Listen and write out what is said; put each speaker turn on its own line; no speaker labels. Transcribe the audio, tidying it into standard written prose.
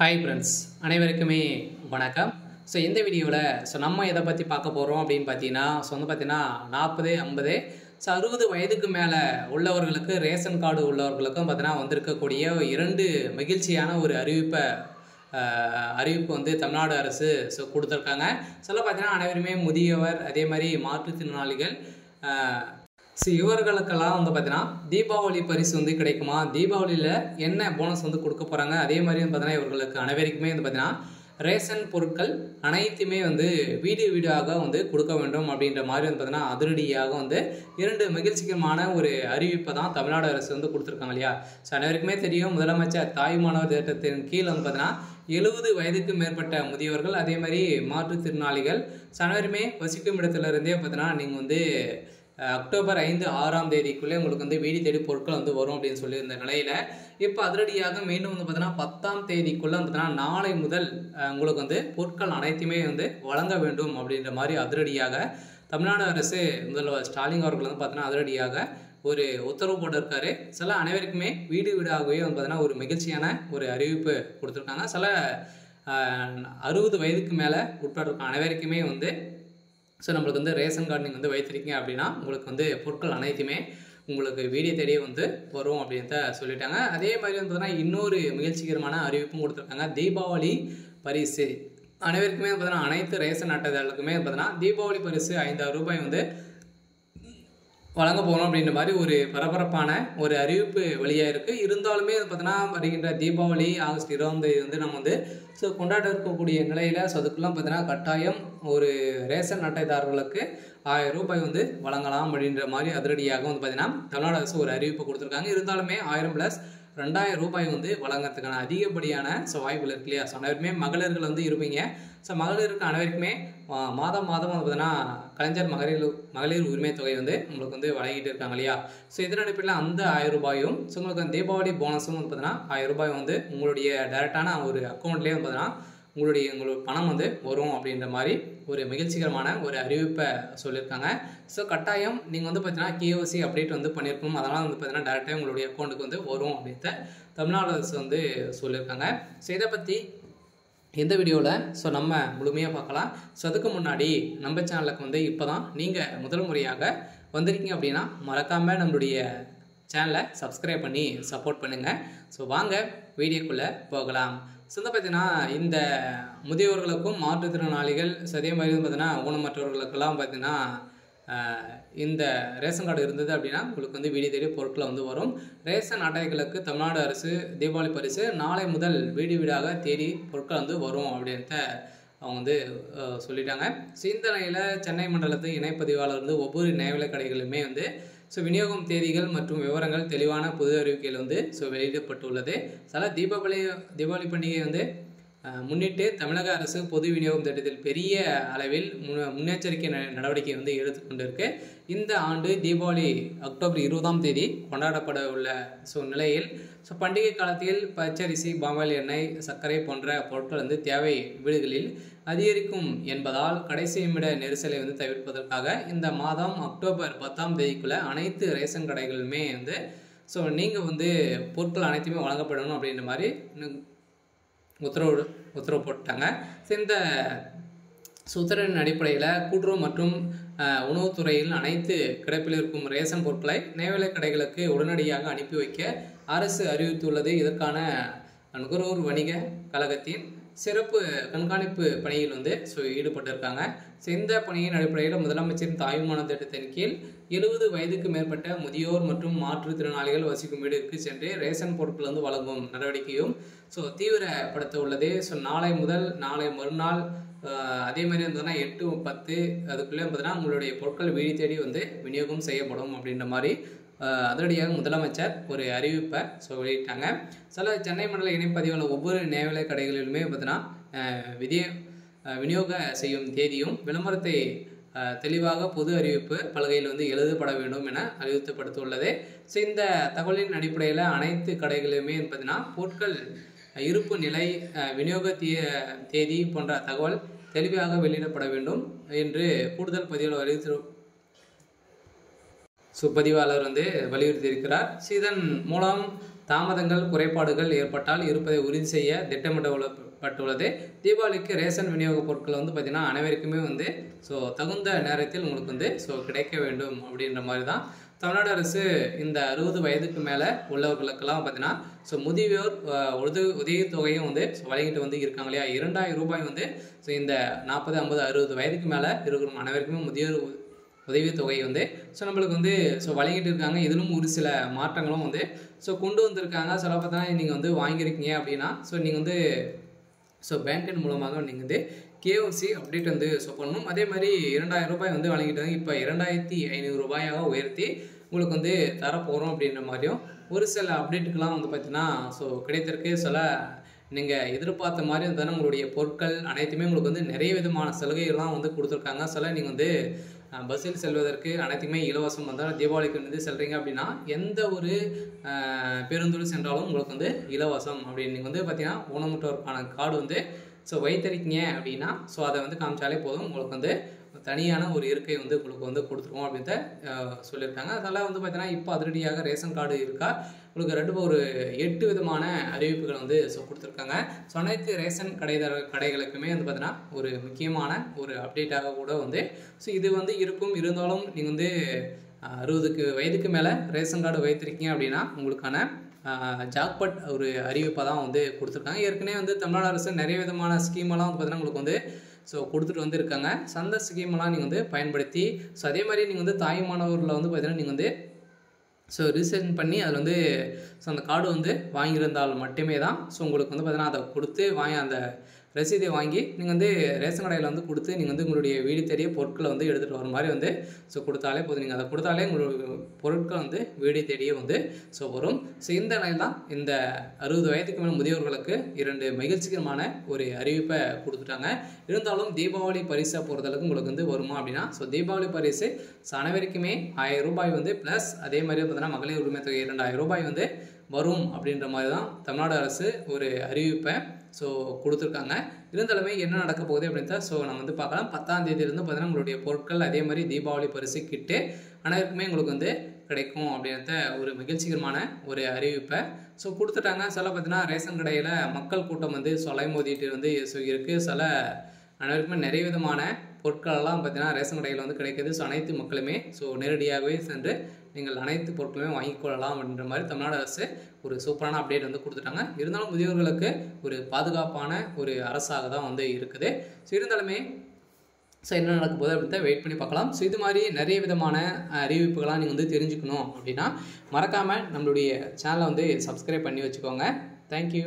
Hi friends, அனைவருக்குமே வணக்கம். இந்த வீடியோவில் நம்ம எதை பற்றி பார்க்க போகிறோம் அப்படின்னு பார்த்தீங்கன்னா, பார்த்தீங்கன்னா 40, 50, 60 வயதுக்கு மேலே உள்ளவர்களுக்கு ரேஷன் கார்டு உள்ளவர்களுக்கும் பார்த்தீங்கன்னா வந்திருக்கக்கூடிய 2 மகிழ்ச்சியான ஒரு அறிவிப்பு தமிழ்நாடு அரசு கொடுத்துருக்காங்க. பார்த்தீங்கன்னா அனைவருமே முதியவர், அதே மாதிரி மாற்றுத்திறனாளிகள், இவர்களுக்கெல்லாம் பார்த்தீங்கன்னா தீபாவளி பரிசு கிடைக்குமா, தீபாவளியில் என்ன போனஸ் கொடுக்க போகிறாங்க, அதே மாதிரி பார்த்தீங்கன்னா இவர்களுக்கு அனைவருக்குமே பார்த்தீங்கன்னா ரேஷன் பொருட்கள் அனைத்துமே வீடு வீடாக கொடுக்க வேண்டும் அப்படின்ற மாதிரி பார்த்தீங்கன்னா அதிரடியாக 2 மகிழ்ச்சிகரமான ஒரு அறிவிப்பை தான் தமிழ்நாடு அரசு கொடுத்துருக்காங்க இல்லையா. அனைவருக்குமே தெரியும், முதலமைச்சர் தாய்மானவர் திட்டத்தின் கீழ் பார்த்தீங்கன்னா 70 வயதுக்கு மேற்பட்ட முதியவர்கள், அதே மாதிரி மாற்றுத்திறனாளிகள் அனைவருமே வசிக்கும் இடத்துலேருந்தே பார்த்தீங்கன்னா நீங்கள் அக்டோபர் 5, 6ஆம் தேதிக்குள்ளே உங்களுக்கு வீடு தேடி பொருட்கள் வரும் அப்படின்னு சொல்லியிருந்த நிலையில் இப்போ அதிரடியாக மீண்டும் பார்த்தீங்கன்னா 10ஆம் தேதிக்குள்ளே பார்த்தீங்கன்னா நாளை முதல் உங்களுக்கு பொருட்கள் அனைத்துமே வழங்க வேண்டும் அப்படின்ற மாதிரி அதிரடியாக தமிழ்நாடு அரசு முதல்வர் ஸ்டாலின் அவர்கள் பார்த்தீங்கன்னா அதிரடியாக ஒரு உத்தரவு போட்டிருக்காரு. அனைவருக்குமே வீடு வீடாகவே பார்த்தீங்கன்னா ஒரு மகிழ்ச்சியான ஒரு அறிவிப்பு கொடுத்துருக்காங்க. 60 வயதுக்கு மேலே உட்பட்டிருக்க அனைவருக்குமே நம்மளுக்கு ரேஷன் கார்டு நீங்கள் வைத்திருக்கீங்க அப்படின்னா உங்களுக்கு பொருட்கள் அனைத்துமே உங்களுக்கு வீடியோ தேடியே வரும் அப்படின்ட்டு சொல்லிட்டாங்க. அதே மாதிரி பார்த்தீங்கன்னா இன்னொரு மகிழ்ச்சிகரமான அறிவிப்பும் கொடுத்துருக்காங்க. தீபாவளி பரிசு அனைவருக்குமே பார்த்தீங்கன்னா அனைத்து ரேஷன் அட்டைதாரர்களுக்குமே பார்த்தீங்கன்னா தீபாவளி பரிசு 5000 ரூபாய் வழங்க போகிறோம் அப்படின்ற மாதிரி ஒரு பரபரப்பான ஒரு அறிவிப்பு வெளியாக இருக்குது. இருந்தாலுமே பார்த்தீங்கன்னா வருகின்ற தீபாவளி ஆகஸ்ட் 20 நம்ம கொண்டாட இருக்கக்கூடிய நிலையில் அதுக்கெல்லாம் பார்த்தீங்கன்னா கட்டாயம் ஒரு ரேஷன் அட்டைதாரர்களுக்கு 1000 ரூபாய் வழங்கலாம் அப்படின்ற மாதிரி அதிரடியாக பார்த்தீங்கன்னா தமிழ்நாடு அரசு ஒரு அறிவிப்பு கொடுத்துருக்காங்க. இருந்தாலுமே 1000 + 2000 ரூபாய் வழங்குறதுக்கான அதிகப்படியான வாய்ப்புகள் இருக்கு இல்லையா. அனைவருமே மகளிர்கள் இருப்பீங்க. மகளிருக்கு அனைவருக்குமே மாதம் பார்த்தீங்கன்னா கலைஞர் மகளிர் உரிமை தொகை உங்களுக்கு வழங்கிட்டு இருக்காங்க இல்லையா. இதன் அடிப்படையில் அந்த 1000 ரூபாயும் உங்களுக்கு தீபாவளி போனஸும் பார்த்தீங்கன்னா 1000 ரூபாய் உங்களுடைய டைரெக்டான ஒரு அக்கௌண்ட்லேயே பார்த்தீங்கன்னா உங்களுக்கு பணம் வரும் அப்படின்ற மாதிரி ஒரு மகிழ்ச்சிகரமான ஒரு அறிவிப்பை சொல்லியிருக்காங்க. கட்டாயம் நீங்கள் பார்த்தீங்கன்னா KYC அப்டேட் பண்ணியிருக்கணும். அதனால் பார்த்தீங்கன்னா டேரெக்டாக உங்களுடைய அக்கௌண்ட்டுக்கு வரும் அப்படின்ட்டு தமிழ்நாடு அரசு சொல்லியிருக்காங்க. இதை பற்றி இந்த வீடியோவில் நம்ம முழுமையாக பார்க்கலாம். அதுக்கு முன்னாடி நம்ம சேனலுக்கு இப்போ தான் நீங்கள் முதல் முறையாக வந்திருக்கீங்க அப்படின்னா மறக்காமல் நம்மளுடைய சேனலை சப்ஸ்கிரைப் பண்ணி சப்போர்ட் பண்ணுங்கள். வாங்க வீடியோக்குள்ளே போகலாம். பார்த்தீங்கன்னா இந்த முதியவர்களுக்கும் மாற்றுத்திறனாளிகள் அதே மாதிரி பார்த்தீங்கன்னா ஊனமற்றவர்களுக்கெல்லாம் பார்த்தீங்கன்னா இந்த ரேஷன் கார்டு இருந்தது அப்படின்னா உங்களுக்கு வீடு தேடி பொருட்கள் வரும். ரேஷன் அட்டைகளுக்கு தமிழ்நாடு அரசு தீபாவளி பரிசு நாளை முதல் வீடு வீடாக தேடி பொருட்கள் வரும் அப்படின்ட்டு அவங்க சொல்லிட்டாங்க. இந்த நிலையில் சென்னை மண்டலத்து இணைப்பதிவாளர் ஒவ்வொரு நியாய கடைகளுமே விநியோகம் தேதிகள் மற்றும் விவரங்கள் தெளிவான புது அறிவிக்கையில் வெளியிடப்பட்டுள்ளது. தீபாவளி பண்டிகை முன்னிட்டு தமிழக அரசு பொது விநியோகம் திட்டத்தில் பெரிய அளவில் முன்னெச்சரிக்கை நடவடிக்கை எடுத்துக்கொண்டிருக்கு. இந்த ஆண்டு தீபாவளி அக்டோபர் 20ஆம் தேதி கொண்டாடப்பட உள்ள நிலையில் பண்டிகை காலத்தில் பச்சரிசி, பாமாயில் எண்ணெய், சர்க்கரை போன்ற பொருட்கள் தேவை வீடுகளில் அதிகரிக்கும் என்பதால் கடைசி நிமிட நெரிசலை தவிர்ப்பதற்காக இந்த மாதம் அக்டோபர் 10ஆம் தேதிக்குள்ள அனைத்து ரேஷன் கடைகளுமே நீங்கள் பொருட்கள் அனைத்துமே வழங்கப்படணும் அப்படின்ற மாதிரி உத்தரவு போட்டாங்க. இந்த உத்தரவின் அடிப்படையில் கூட்டுறவு மற்றும் உணவுத்துறையில் அனைத்து கிடப்பில் இருக்கும் ரேஷன் பொருட்களை நியாய கடைகளுக்கு உடனடியாக அனுப்பி வைக்க அரசு அறிவித்துள்ளது. இதற்கான நுகர்வோர் வணிக கழகத்தின் சிறப்பு கண்காணிப்பு பணியில் ஈடுபட்டிருக்காங்க. இந்த பணியின் அடிப்படையில் முதலமைச்சரின் தாய்மானவர் திட்டத்தின் கீழ் 70 வயதுக்கு மேற்பட்ட முதியோர் மற்றும் மாற்றுத்திறனாளிகள் வசிக்கும் வீடுக்கு சென்று ரேஷன் பொருட்கள் வழங்கும் நடவடிக்கையும் தீவிரப்படுத்த உள்ளது. நாளை முதல் நாளை மறுநாள் அதே மாதிரி 8, 10 அதுக்குள்ளே பார்த்தீங்கன்னா உங்களுடைய பொருட்கள் வீடு தேடி விநியோகம் செய்யப்படும் அப்படின்ற மாதிரி அதிரடியாக முதலமைச்சர் ஒரு அறிவிப்பை வெளியிட்டாங்க. சென்னை மண்டல இணைப்பதிவாளர் ஒவ்வொரு நியாய கடைகளிலுமே பார்த்தீங்கன்னா விநியோக செய்யும் தேதியும் விளம்பரத்தை தெளிவாக பொது அறிவிப்பு பலகையில் எழுதப்பட வேண்டும் என அறிவுறுத்தப்பட்டுள்ளது. இந்த தகவலின் அடிப்படையில் அனைத்து கடைகளிலுமே பார்த்தீங்கன்னா பொருட்கள் இருப்பு நிலை, விநியோக தேதி போன்ற தகவல் தெளிவாக வெளியிடப்பட வேண்டும் என்று கூடுதல் பதிவாளர் வலியுறுத்தி இருக்கிறார். இதன் மூலம் தாமதங்கள் குறைபாடுகள் ஏற்பட்டால் இருப்பதை உறுதி செய்ய திட்டமிடப்பட்டுள்ளது. தீபாவளிக்கு ரேஷன் விநியோக பொருட்கள் வந்து பார்த்திங்கன்னா அனைவருக்குமே வந்து ஸோ தகுந்த நேரத்தில் உங்களுக்கு வந்து ஸோ கிடைக்க வேண்டும் அப்படின்ற மாதிரி தான் தமிழ்நாடு அரசு இந்த 60 வயதுக்கு மேலே உள்ளவர்களுக்கெல்லாம் பார்த்தீங்கன்னா ஸோ முதியோர் உதவித்தொகையும் வந்து வழங்கிட்டு வந்து இருக்காங்க இல்லையா. 2000 ரூபாய் வந்து ஸோ இந்த 40, 50, 60 வயதுக்கு மேலே இருக்கிற அனைவருக்குமே முதியோர் உதவித்தொகை வந்து ஸோ நம்மளுக்கு வந்து ஸோ வழங்கிட்டு இருக்காங்க. இதிலும் ஒரு சில மாற்றங்களும் வந்து ஸோ கொண்டு வந்திருக்காங்க. சொல்ல பார்த்தீங்கன்னா நீங்கள் வந்து வாங்கியிருக்கீங்க அப்படின்னா ஸோ நீங்கள் வந்து ஸோ பேங்கின் மூலமாக நீங்கள் வந்து KYC அப்டேட் வந்து ஸோ பண்ணணும். அதே மாதிரி 2000 ரூபாய் வந்து வழங்கிட்டாங்க. இப்போ 2500 ரூபாயாக உயர்த்தி உங்களுக்கு வந்து தரப்போகிறோம் அப்படின்ற மாதிரியும் ஒரு சில அப்டேட்டுக்கெலாம் வந்து பார்த்திங்கன்னா ஸோ கிடைத்திருக்கு. சில நீங்கள் எதிர்பார்த்த மாதிரி இருந்தாலும் உங்களுடைய பொருட்கள் அனைத்துமே உங்களுக்கு வந்து நிறைய விதமான சலுகைகள்லாம் வந்து கொடுத்துருக்காங்க. சில நீங்கள் வந்து பஸ்ஸில் செல்வதற்கு அனைத்துமே இலவசம் வந்தால் தீபாவளிக்கு வந்து செல்கிறீங்க அப்படின்னா எந்த ஒரு பேருந்தில் சென்றாலும் உங்களுக்கு வந்து இலவசம் அப்படின்னு நீங்கள் வந்து பார்த்திங்கன்னா ஊனமுற்றோருக்கான கார்டு வந்து ஸோ வைத்திருக்கீங்க அப்படின்னா ஸோ அதை வந்து காமிச்சாலே போதும் உங்களுக்கு வந்து தனியான ஒரு இருக்கை வந்து உங்களுக்கு வந்து கொடுத்துருவோம் அப்படின்ட்டு சொல்லியிருக்காங்க. அதனால் வந்து பார்த்தீங்கன்னா இப்போ அதிரடியாக ரேஷன் கார்டு இருக்கா உங்களுக்கு ஒரு 8 விதமான அறிவிப்புகள் வந்து ஸோ கொடுத்துருக்காங்க. ஸோ அனைத்து ரேஷன் கடைகளுக்குமே வந்து பார்த்தீங்கன்னா ஒரு முக்கியமான ஒரு அப்டேட்டாக கூட வந்து ஸோ இது வந்து இருந்தாலும் நீங்கள் வந்து 60 வயதுக்கு மேலே ரேஷன் கார்டு வைத்திருக்கீங்க அப்படின்னா உங்களுக்கான ஜாக்பாட் ஒரு அறிவிப்பை தான் வந்து கொடுத்துருக்காங்க. ஏற்கனவே வந்து தமிழ்நாடு அரசு நிறைய விதமான ஸ்கீமெல்லாம் வந்து பார்த்தீங்கன்னா உங்களுக்கு வந்து ஸோ கொடுத்துட்டு வந்து இருக்காங்க. சந்த ஸ்கீமெல்லாம் நீங்கள் வந்து பயன்படுத்தி ஸோ அதே மாதிரி நீங்கள் வந்து தாய்மானவரில் வந்து பார்த்தீங்கன்னா நீங்கள் வந்து ஸோ ரிஜிஸ்ட்ரேஷன் பண்ணி அதில் வந்து ஸோ அந்த கார்டு வந்து வாங்கியிருந்தால் மட்டுமே தான் ஸோ உங்களுக்கு வந்து பார்த்தீங்கன்னா அதை கொடுத்து அந்த ரசீதை வாங்கி நீங்கள் வந்து ரேஷன் கடையில் வந்து கொடுத்து நீங்கள் வந்து உங்களுடைய வீடு தேடிய பொருட்களை வந்து எடுத்துகிட்டு வர மாதிரி வந்து ஸோ கொடுத்தாலே போதும். நீங்கள் அதை கொடுத்தாலே உங்களுடைய பொருட்கள் வந்து வீடு தேடியே வந்து ஸோ வரும். ஸோ இந்த நிலையில் தான் இந்த 60 வயதுக்கு மேலே முதியோர்களுக்கு 2 மகிழ்ச்சிகரமான ஒரு அறிவிப்பை கொடுத்துட்டாங்க. இருந்தாலும் தீபாவளி பரிசை பொறுத்தளவுக்கு உங்களுக்கு வந்து வருமா அப்படின்னா ஸோ தீபாவளி பரிசு ஸோ அனைவருக்குமே 1000 ரூபாய் வந்து ப்ளஸ் அதே மாதிரி பார்த்தீங்கன்னா மகளிர் உரிமை தொகை 2000 ரூபாய் வந்து வரும் அப்படின்ற மாதிரி தான் தமிழ்நாடு அரசு ஒரு அறிவிப்பை ஸோ கொடுத்துருக்காங்க. இருந்தாலுமே என்ன நடக்க போகுது அப்படின்ட்டு ஸோ நம்ம வந்து பார்க்கலாம். 10ஆம் தேதியிலேருந்து பார்த்தீங்கன்னா உங்களுடைய பொருட்கள் அதே மாதிரி தீபாவளி பரிசு கிட்டு அனைவருக்குமே உங்களுக்கு வந்து கிடைக்கும் அப்படின்றத ஒரு மகிழ்ச்சிகரமான ஒரு அறிவிப்பை ஸோ கொடுத்துட்டாங்க. சில பார்த்தீங்கன்னா ரேஷன் கடையில் மக்கள் கூட்டம் வந்து சொலைமோதிட்டு வந்து ஸோ இருக்குது. சில அனைவருக்குமே நிறைய விதமான பொருட்களெல்லாம் பார்த்தீங்கன்னா ரேஷன் கடையில் வந்து கிடைக்கிது. ஸோ அனைத்து மக்களுமே ஸோ நேரடியாகவே சென்று நீங்கள் அனைத்து பொருட்களுமே வாங்கிக்கொள்ளலாம் அப்படின்ற மாதிரி தமிழ்நாடு அரசு ஒரு சூப்பரான அப்டேட் வந்து கொடுத்துட்டாங்க. இருந்தாலும் முதியோர்களுக்கு ஒரு பாதுகாப்பான ஒரு அரசாக தான் வந்து இருக்குது. ஸோ இருந்தாலுமே ஸோ என்ன நடக்க போகுது அப்படின்ட்டு வெயிட் பண்ணி பார்க்கலாம். ஸோ இது மாதிரி நிறைய விதமான அறிவிப்புகளாக நீங்கள் வந்து தெரிஞ்சுக்கணும் அப்படின்னா மறக்காமல் நம்மளுடைய சேனலை வந்து சப்ஸ்கிரைப் பண்ணி வச்சுக்கோங்க. தேங்க்யூ.